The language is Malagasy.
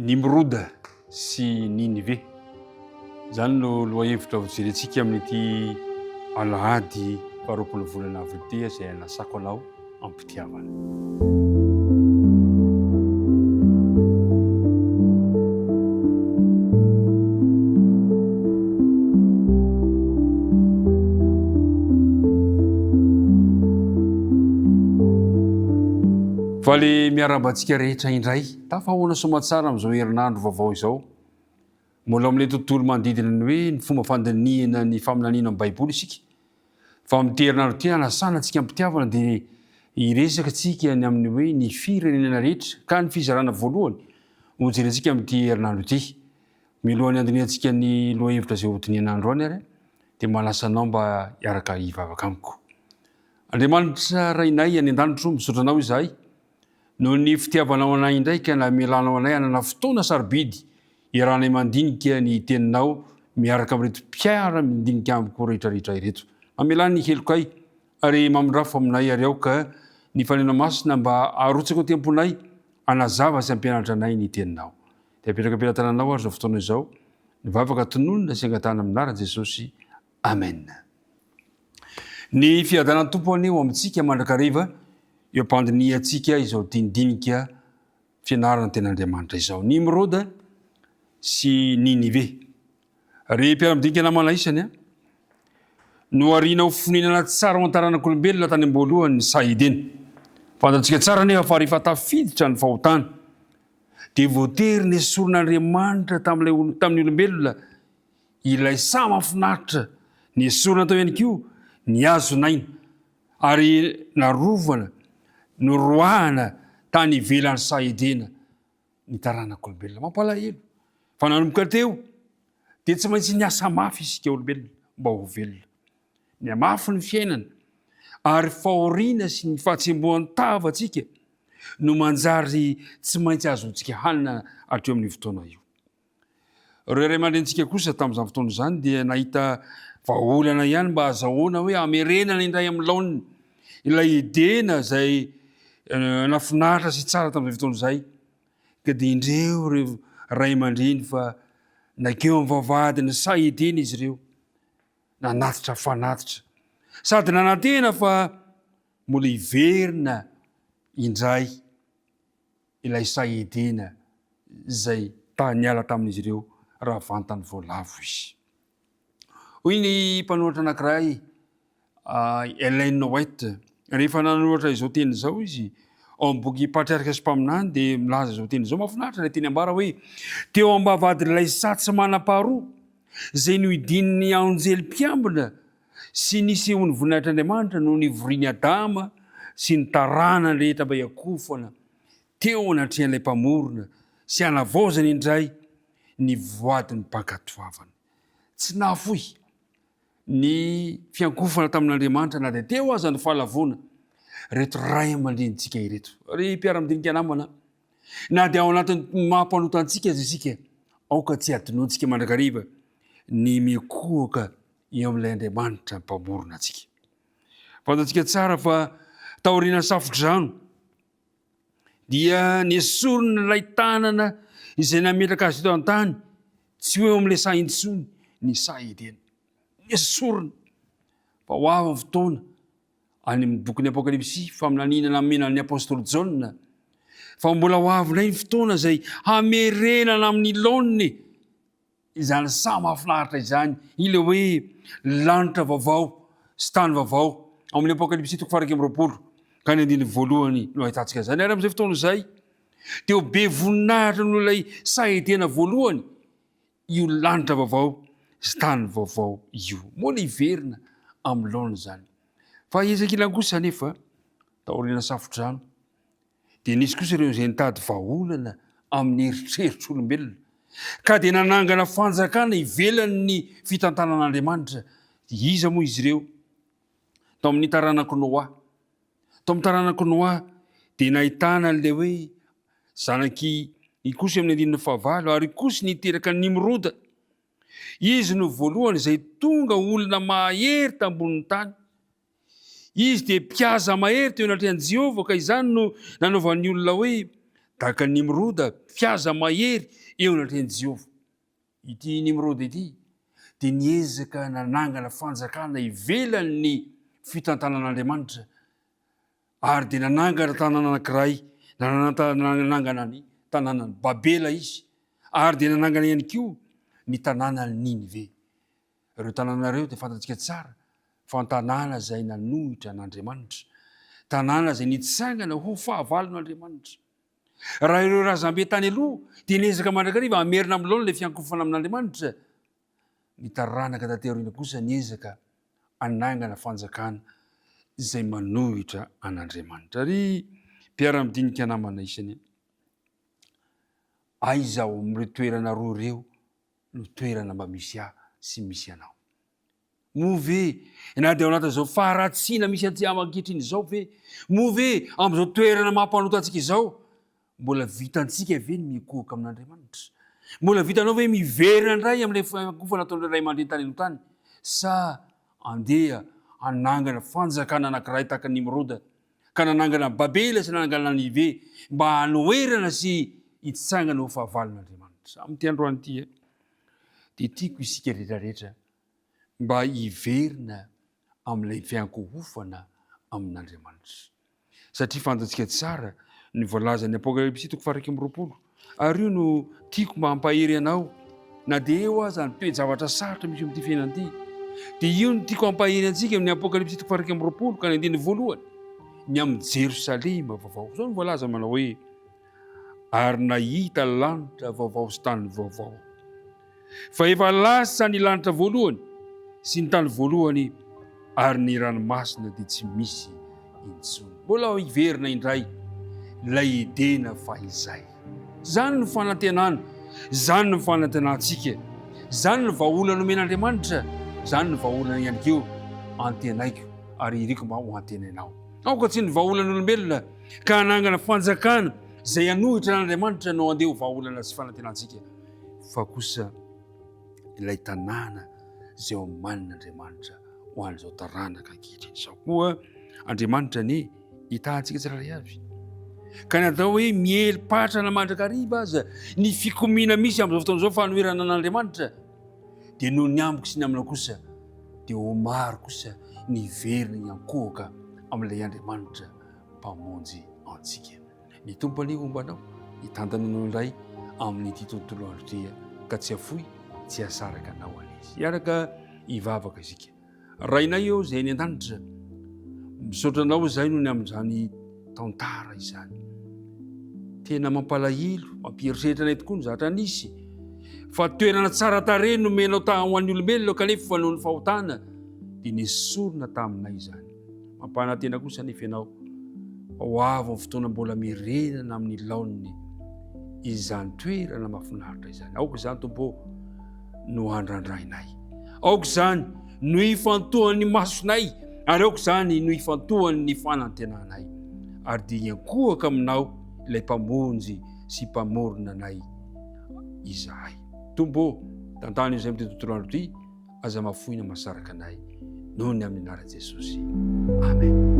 Nimroda sy Ninive. Zany no lohahevitra vojerentsika amin'ity alahady 20 volana avril izay nasako anao ampitiavana. Fa le miarabantsika rehetra indray tafahoana somatsara amin'izao herinandro vaovao izao. Mbola amin'ilay tontolo manodidina ny hoe ny fomba fandinihana ny faminaniana amin'ny Baiboly isika. Fa amin'ity herinandro ity hanasana antsika ampitiavana dia hiresaka antsika ny amin'ny hoe ny firenena rehetra ka ny fizarana voalohany ho jerentsika amin'ity herinandro ity. Milohany andinihantsika ny lohahevitra izay hodiniana androany ary dia manasa anao mba hiaraka hivavaka amiko. Andriamanitra rainay any an-danitro misaotra anao izahay. No ny fitiavanao anay indraika na mielanao anay hanana fotoana sarobidy iarahanay mandinika ny teninao miaraka amin'ireto mpiara mandinika amiko rehetrarehetra ireto. Mamelany ny helokay ary mamindrafo aminay ary ao ka ny fanena masina mba arotsaka temponay anazava sy ampianatra anay ny teninao. Dia apetraka ampianatrananao ary zao fotoana izao nivavaka tononona sy angatana amin'anaran'i Jesosy. Amen. Ny fiadanan'ny Tompo anio amintsika mandrakariva eo ampandinihantsika izao dindinika fianarana ten'Andriamanitra izao. Nimroda sy Ninive. Ry mpiara-midinika namana isany no arina ho foninana tsara ho an-taranak'olombelona tany am-boalohany ny sahidina. Fantatsika tsara nefa fa rehefa tafiditra ny fahotana dia voatery ny esorin'Andriamanitra tamin'ny olombelona ilay sa mahafinaritra ny esorina tao ihany koa ny azonaina ary narovana noroahana tany ivelan'ny sahidina ny taranak'olombelona. Mampalahelo fa nanomboka teo dia tsy maintsy niasa mafy isika olombelona mba ho velona. Ny mafy ny fiainana ary fahoriana sy ny fahatsembohan'ny tavantsika no manjary tsy maintsy azontsika hanina hatreo amin'ny fotoana io. Ireo ray aman-drentsika kosa tamin'izany fotoana izany dia nahita vahaolana ihany mba azahoana hoe amerenana indray amin'ny laoniny ilay idena izay nafinaritra sy tsara tamin'izay fotoana izay. Ka dia indreo ireo ray aman-dreny fa nakeo amin'ny vavahadin'ny sahidina izy ireo nanatitra fanatitra sady nanantena fa mbola hiverina indray ilay sahidina izay niala tamin'izy ireo raha vantany voalavo izy. Hoy ny mpanoratra anankiray Ellen White rehefa nanoratra izao teny izao izy ao amin'ny boky Patriarika sy Mpaminany dia milaza izao teny izao mahafinaritra ilay teny ambara hoe teo am-bavahadin'ilay satsy manam-paharoa izay nohidin'ny anjely mpiambina sy nisehon'ny voninahitran'Andriamanitra no nivoriany Adama sy ny taranany rehetra mba hiakofana teo anatrehan'ilay mpamorona sy hanavaozany indray ny voadiny mpankatoavana. Tsy nafoy ny fiankofana tamin'Andriamanitra na dia teo aza ny fahalavona reto ray aman-drenitsika ireto. Ry mpiara-midinika namana na dia ao anatin'ny mahampanotantsika aza isika aoka tsy adinoantsika mandrakariva ny mikohoka eo amin'ilay Andriamanitra mpamorona antsika. Fantatsika tsara fa taoriana safodrano dia niesorina ilay tanana izay nametraka azy teo an-tany tsy hoe amin'ilay sahintsony ny sahidina. Esorina fa ho avy ny fotoana any amin'ny bokin'ny Apokalipsy faminaniana namenan'ny apôstôly Jaona fa mbola ho avy indray ny fotoana izay hamerenana amin'ny laoniny izany sa mahafinaritra izany ilay hoe lanitra vaovao sy tany vaovao amin'ny Apokalipsy 1:20 ka ny 1:1 no ahitantsika izany. Ary amin'izay fotoana izay dia ho be voninahitra noho ilay sahidina voalohany io lanitra vaovao sy tany vaovao io. Mbola hiverina amin'ny laoniny izany. Fa ezaka ilany kosa nefa taoriana safodrano dia nisy kosa ireo izay nitady vahaolana amin'ny eritreritr'olombelona ka dia nanangana fanjakana ivelan'ny fitantanan'Andriamanitra. Iza moa izy ireo? Tao amin'ny taranako Noa. Tao amin'ny taranako Noa dia nahitana an'ilay hoe zanaky Ikusi amin'ny 9 ary Ikusi niteraka Nimroda. Izy no voalohany izay tonga olona mahery tambonin'ny tany. Izy dia mpiasa mahery teo anatrehan'i Jehovah ka izany no nanaovan'ny olona hoe tahaka Nimroda fiaza mahery eo anatreny Jehova. Ity Nimroda ity dia niezaka nanangana fanjakana ivelany ny fitantanan'Andriamanitra ary dia nanangana tanàna anankiray nanangana ny tanànany Babela izy ary dia nanangana ihany koa ny tanànany Ninive. Ireo tanàna ireo dia fantatsika tsara fa tanàna izay nanohitra an'Andriamanitra, tanàna izay nitsangana ho fahavalon'Andriamanitra. Raha ireo razambe tany aloha dia niezaka mandrakariva hamerina amin'ny laona ilay fiankofana amin'Andriamanitra, ny taranaka taterina kosa niezaka anangana fanjakana izay manohitra an'Andriamanitra. Ary mpiara-midinika namana isany aizaho amin'ireo toerana roa ireo no toerana mba misy ahy sy misy anao. Move na dia ao anatin'izao faharatsiana misy aty ankehitriny izao ve, move amin'izao toerana mampanotantsika izao, mbola vitantsika ve ny mikohoka amin'Andriamanitra? Mbola vitanao ve miverina indray amin'ilay fiankofana ataon'ilay ray aman-dreny tany anontany? Sa andeha hanangana fanjakana anankiray tahaka Nimroda, ka nanangana Babela sy nanangana Ninive mba hanoerana sy hitsangana ho fahavalon'Andriamanitra? Amin'ity androany ity dia tiako isika rehetrarehetra mba hiverina amin'ilay fiankohofana amin'Andriamanitra. Satria fantatsika tsara ny voalazan'ny Apokalipsy 1:20, ary io no tiako mba hampahery anao na dia eo aza ny toe-javatra sarotra misy amin'ity fiainana ity. Dia io no tiako hampahery antsika amin'ny Apokalipsy 1:20 ka ny 9, ny amin'ny Jerosalema vaovao. Izao ny voalaza manao hoe: ary nahita lanitra vaovao sy tany vaovao, fa efa lasa ny lanitra voalohany sy ny tany voalohany, ary ny ranomasina dia tsy misy intsony. Mbola hiverina indray ilay edena fahizay. Zany no fanantenana, zany no fanantenantsika, zany no vahaolana omen'Andriamanitra, zany no vahaolana ihany koa antenaiko ary iriko mba ho antenainao. Aoka tsy ny vahaolan'olombelona ka hanangana fanjakana izay hanohitra n'Andriamanitra no andeha ho vahaolana sy fanantenantsika, fa kosa ilay tanàna izay ao manin'Andriamanitra ho an'izao taranaka ankehitriny izao. Koa Andriamanitra ny hitantsika tsirairay avy. Ka natao hoe mieli-patrana mandrakariva aza ny fikomina misy amin'izao fotoana izao fanoherana an'Andriamanitra, dia noho ny amiko sy ny aminao kosa dia ho maro kosa ny verina ny ankohoka amin'ilay Andriamanitra mpamonjy antsika. Ny Tompony ombanao, hitantana anao indray amin'ity tontolo andro ity, ka tsy afoy, tsy hasaraka anao an'izy. Hiaraka hivavaka isika. Rainay eo izay ny an-danitra, misaotra anao izay noho ny amin'izany tantara izany. Tena mampalahelo, mampieritseritra anay tokoa ny zavatra nisy, fa toerana tsara tarehy no menao ho an'ny olombelona kanefa noho ny fahotana dia nesorina taminay izany. Mampanantena kosa nefa ianao ho avy amin'ny fotoana mbola mirenana amin'ny laoniny izany toerana mahafinaritra izany. Aoka izany Tompo no handrandrainay, aoka izany no hifantohan'ny masonay, ary aoka izany no hifantohan'ny fanantenanay, ary dia hiankohaka aminao ilay mpamonjy sy mpamorona anay izahay. Tompo, tantany izay amin'ity tontolo andro ity, aza mahafoina masaraka anay noho ny amin'ny anaran'i Jesosy. Amen.